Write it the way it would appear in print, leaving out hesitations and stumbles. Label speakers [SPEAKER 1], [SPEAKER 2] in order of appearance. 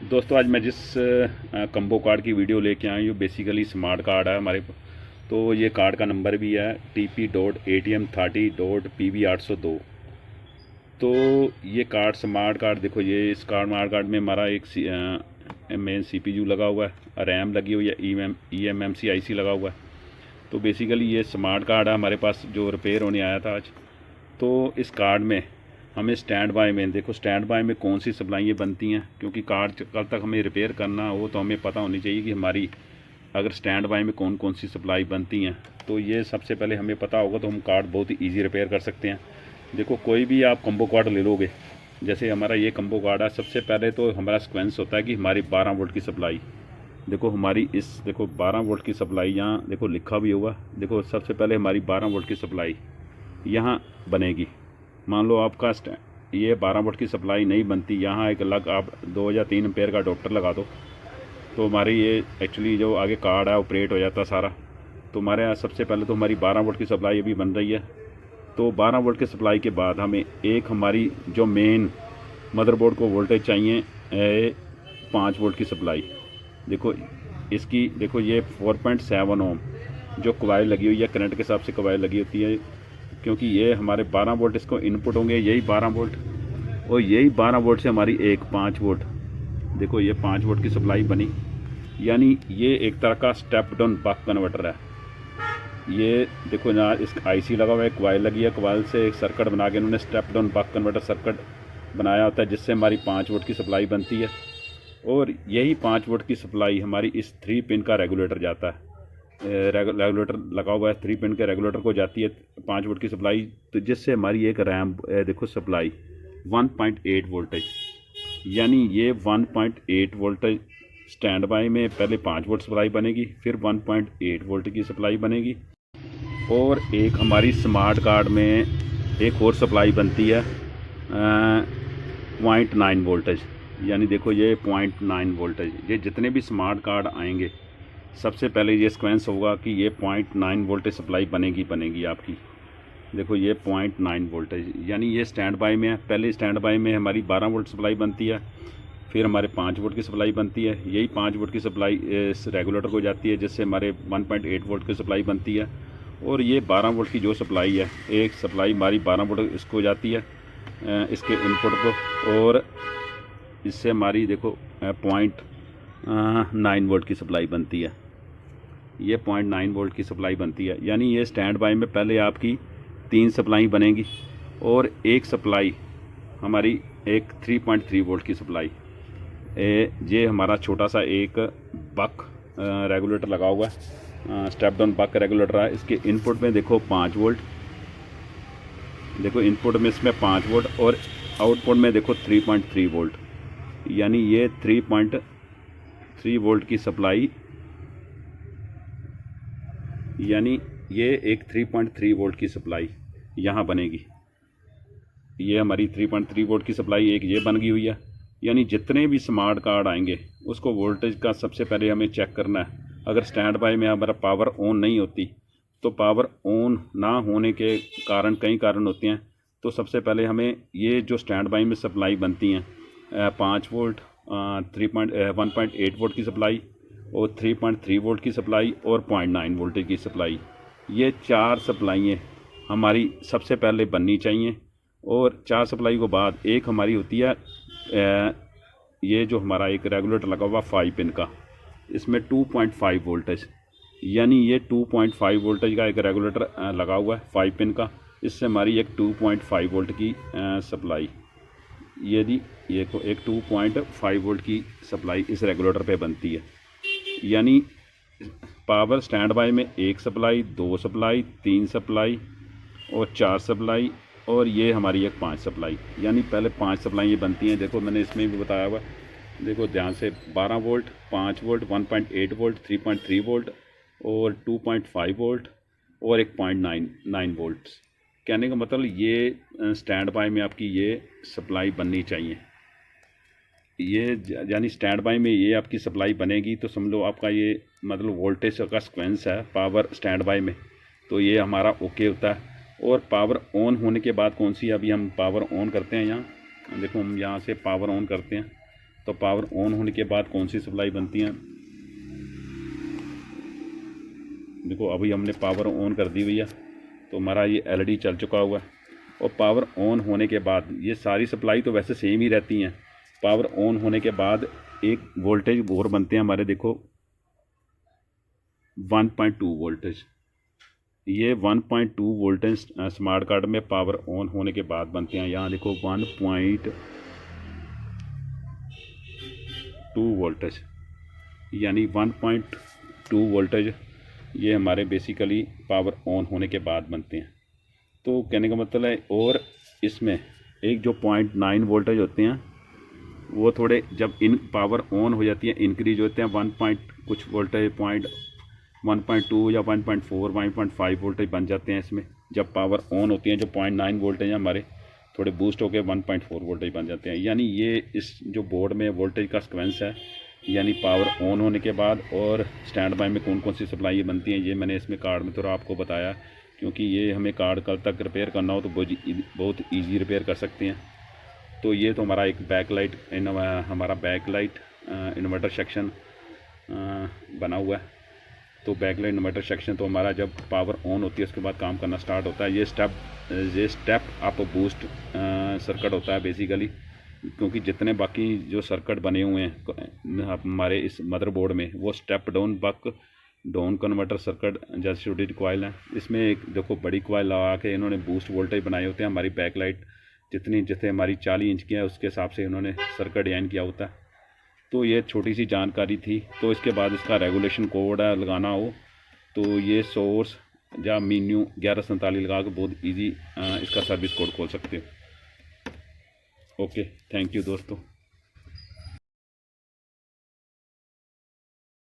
[SPEAKER 1] दोस्तों आज मैं जिस कम्बो कार्ड की वीडियो लेके आया हूँ बेसिकली स्मार्ट कार्ड है हमारे। तो ये कार्ड का नंबर भी है TP.ATM30.PB802। तो ये कार्ड स्मार्ट कार्ड देखो, ये इस स्मार्ट कार्ड में हमारा एक मेन CPU लगा हुआ है, रैम लगी हुई है, eMMC IC लगा हुआ है। तो बेसिकली ये स्मार्ट कार्ड है हमारे पास जो रिपेयर होने आया था आज। तो इस कार्ड में हमें स्टैंड बाय में देखो, स्टैंड बाय में कौन सी सप्लाइयाँ बनती हैं, क्योंकि कार्ड कल तक हमें रिपेयर करना हो तो हमें पता होनी चाहिए कि हमारी अगर स्टैंड बाय में कौन कौन सी सप्लाई बनती हैं। तो ये सबसे पहले हमें पता होगा तो हम कार्ड बहुत ही ईजी रिपेयर कर सकते हैं। देखो कोई भी आप कम्बो कार्ड ले लोगे, जैसे हमारा ये कम्बो कार्ड है, सबसे पहले तो हमारा सीक्वेंस होता है कि हमारी 12 वोल्ट की सप्लाई। देखो हमारी देखो 12 वोल्ट की सप्लाई यहाँ देखो लिखा भी होगा। देखो सबसे पहले हमारी 12 वोल्ट की सप्लाई यहाँ बनेगी। मान लो आपका ये 12 वोल्ट की सप्लाई नहीं बनती, यहाँ एक अलग आप 2 या 3 एम्पेयर का अडोप्टर लगा दो तो हमारी ये एक्चुअली जो आगे कार्ड है ऑपरेट हो जाता सारा। तो हमारे यहाँ सबसे पहले तो हमारी 12 वोल्ट की सप्लाई अभी बन रही है। तो 12 वोल्ट की सप्लाई के बाद हमें एक हमारी जो मेन मदरबोर्ड को वोल्टेज चाहिए 5 वोल्ट की सप्लाई। देखो इसकी देखो ये 4.7 ओम जो कॉइल लगी हुई है, करंट के हिसाब से कॉइल लगी होती है, क्योंकि ये हमारे 12 वोल्ट इसको इनपुट होंगे, यही 12 वोल्ट और यही 12 वोल्ट से हमारी एक 5 वोल्ट। देखो ये 5 वोल्ट की सप्लाई बनी, यानी ये एक तरह का स्टेप डाउन बक कन्वर्टर है। ये देखो ना, इस IC लगा हुआ है, कॉइल लगी है, कॉइल से एक सर्किट बना के इन्होंने step down buck converter circuit बनाया होता है, जिससे हमारी 5 वोल्ट की सप्लाई बनती है। और यही 5 वोल्ट की सप्लाई हमारी इस 3 पिन का रेगुलेटर जाता है, रेगुलेटर लगा हुआ है 3 पिन के रेगुलेटर को जाती है 5 वोल्ट की सप्लाई। तो जिससे हमारी एक रैम देखो सप्लाई 1.8 वोल्टेज, यानी ये 1.8 वोल्टेज स्टैंड बाय में पहले 5 वोल्ट सप्लाई बनेगी, फिर 1.8 वोल्ट की सप्लाई बनेगी। और एक हमारी स्मार्ट कार्ड में एक और सप्लाई बनती है 0.9 वोल्टेज, यानी देखो ये 0.9 वोल्टेज। ये जितने भी स्मार्ट कार्ड आएंगे सबसे पहले ये सीक्वेंस होगा कि ये 0.9 वोल्टेज सप्लाई बनेगी आपकी। देखो ये 0.9 वोल्टेज, यानी ये स्टैंड बाय में है। पहले स्टैंड बाय में हमारी 12 वोल्ट सप्लाई बनती है, फिर हमारे 5 वोल्ट की सप्लाई बनती है, यही 5 वोल्ट की सप्लाई इस रेगुलेटर को जाती है, जिससे हमारे 1.8 वोल्ट की सप्लाई बनती है। और ये 12 वोल्ट की जो सप्लाई है, एक सप्लाई हमारी 12 वोल्ट इसको जाती है इसके इनपुट को, और इससे हमारी देखो 0.9 वोल्ट की सप्लाई बनती है। ये 0.9 वोल्ट की सप्लाई बनती है, यानी ये स्टैंड बाय में पहले आपकी 3 सप्लाई बनेगी और एक सप्लाई हमारी एक 3.3 वोल्ट की सप्लाई। ये हमारा छोटा सा एक बक रेगुलेटर लगा हुआ है, स्टेप डाउन बक रेगुलेटर है। इसके इनपुट में देखो 5 वोल्ट, देखो इनपुट में इसमें 5 वोल्ट और आउटपुट में देखो 3.3 वोल्ट, यानी ये 3.3 वोल्ट की सप्लाई, यानी ये एक 3.3 वोल्ट की सप्लाई यहाँ बनेगी। ये हमारी 3.3 वोल्ट की सप्लाई एक ये बन गई हुई है। यानी जितने भी स्मार्ट कार्ड आएंगे उसको वोल्टेज का सबसे पहले हमें चेक करना है। अगर स्टैंड बाय में हमारा पावर ऑन नहीं होती तो पावर ऑन ना होने के कारण कई कारण होते हैं। तो सबसे पहले हमें ये जो स्टैंड बाय में सप्लाई बनती हैं 5 वोल्ट 1.8 वोल्ट की सप्लाई और 3.3 वोल्ट की सप्लाई और 0.9 वोल्ट की सप्लाई, ये 4 सप्लाइयाँ हमारी सबसे पहले बननी चाहिए। और 4 सप्लाई के बाद एक हमारी होती है ये जो हमारा एक रेगुलेटर लगा हुआ 5 पिन का, इसमें 2.5 वोल्टेज, यानी ये 2.5 वोल्टेज का एक रेगुलेटर लगा हुआ है 5 पिन का, इससे हमारी एक 2.5 वोल्ट की सप्लाई, यदि ये को एक 2.5 वोल्ट की सप्लाई इस रेगुलेटर पे बनती है। यानी पावर स्टैंड बाय में 1 सप्लाई, 2 सप्लाई, 3 सप्लाई और 4 सप्लाई, और ये हमारी एक 5 सप्लाई, यानी पहले 5 सप्लाई बनती हैं। देखो मैंने इसमें भी बताया हुआ, देखो ध्यान से 12 वोल्ट, 5 वोल्ट, 1.8 वोल्ट, 3.3 वोल्ट और 2.5 वोल्ट और एक 0.9 वोल्ट। कहने का मतलब ये स्टैंड बाय में आपकी ये सप्लाई बननी चाहिए। ये यानी स्टैंड बाय में ये आपकी सप्लाई बनेगी तो समझ लो आपका ये मतलब वोल्टेज का सीक्वेंस है पावर स्टैंड बाय में, तो ये हमारा ओके होता है। और पावर ऑन होने के बाद कौन सी, अभी हम पावर ऑन करते हैं, यहाँ देखो हम यहाँ से पावर ऑन करते हैं तो पावर ऑन होने के बाद कौन सी सप्लाई बनती है, देखो अभी हमने पावर ऑन कर दी हुई है, तो हमारा ये एलईडी चल चुका हुआ है। और पावर ऑन होने के बाद ये सारी सप्लाई तो वैसे सेम ही रहती हैं, पावर ऑन होने के बाद एक वोल्टेज और बनते हैं हमारे, देखो 1.2 वोल्टेज। ये 1.2 वोल्टेज स्मार्ट कार्ड में पावर ऑन होने के बाद बनते हैं। यहाँ देखो 1.2 वोल्टेज, यानी 1.2 वोल्टेज ये हमारे बेसिकली पावर ऑन होने के बाद बनते हैं। तो कहने का मतलब है, और इसमें एक जो 0.9 वोल्टेज होते हैं वो थोड़े जब इन पावर ऑन हो जाती है इंक्रीज होते हैं, 1 पॉइंट कुछ वोल्टेज 1.2 या 1.4 1.5 वोल्टेज बन जाते हैं इसमें। जब पावर ऑन होती हैं जो 0.9 वोल्टेज हैं हमारे थोड़े बूस्ट होकर 1.4 वोल्टेज बन जाते हैं। यानी ये इस जो बोर्ड में वोल्टेज का सीक्वेंस है, यानी पावर ऑन होने के बाद और स्टैंड बाय में कौन कौन सी सप्लाई बनती हैं, ये मैंने इसमें कार्ड में थोड़ा आपको बताया, क्योंकि ये हमें कार्ड कल तक रिपेयर करना हो तो बहुत ईजी रिपेयर कर सकते हैं। तो ये तो हमारा एक बैक लाइट हमारा बैक लाइट इन्वर्टर सेक्शन बना हुआ है। तो बैक लाइट इन्वर्टर सेक्शन तो हमारा जब पावर ऑन होती है उसके बाद काम करना स्टार्ट होता है। ये स्टेप अप बूस्ट सर्किट होता है बेसिकली, क्योंकि जितने बाकी जो सर्किट बने हुए हैं हमारे इस मदरबोर्ड में वो स्टेप डाउन बक डाउन कन्वर्टर सर्किट जैसे छोटी कॉइल है। इसमें एक देखो बड़ी कॉइल लगा के इन्होंने बूस्ट वोल्टेज बनाए होते हैं। हमारी बैक लाइट जितने हमारी 40 इंच की है उसके हिसाब से इन्होंने सर्किट डिजाइन किया होता है। तो ये छोटी सी जानकारी थी। तो इसके बाद इसका रेगुलेशन कोड लगाना हो तो ये सोर्स या मीन्यू 1147 लगा के बहुत ईजी इसका सर्विस कोड खोल सकते हो। ओके, थैंक यू दोस्तों।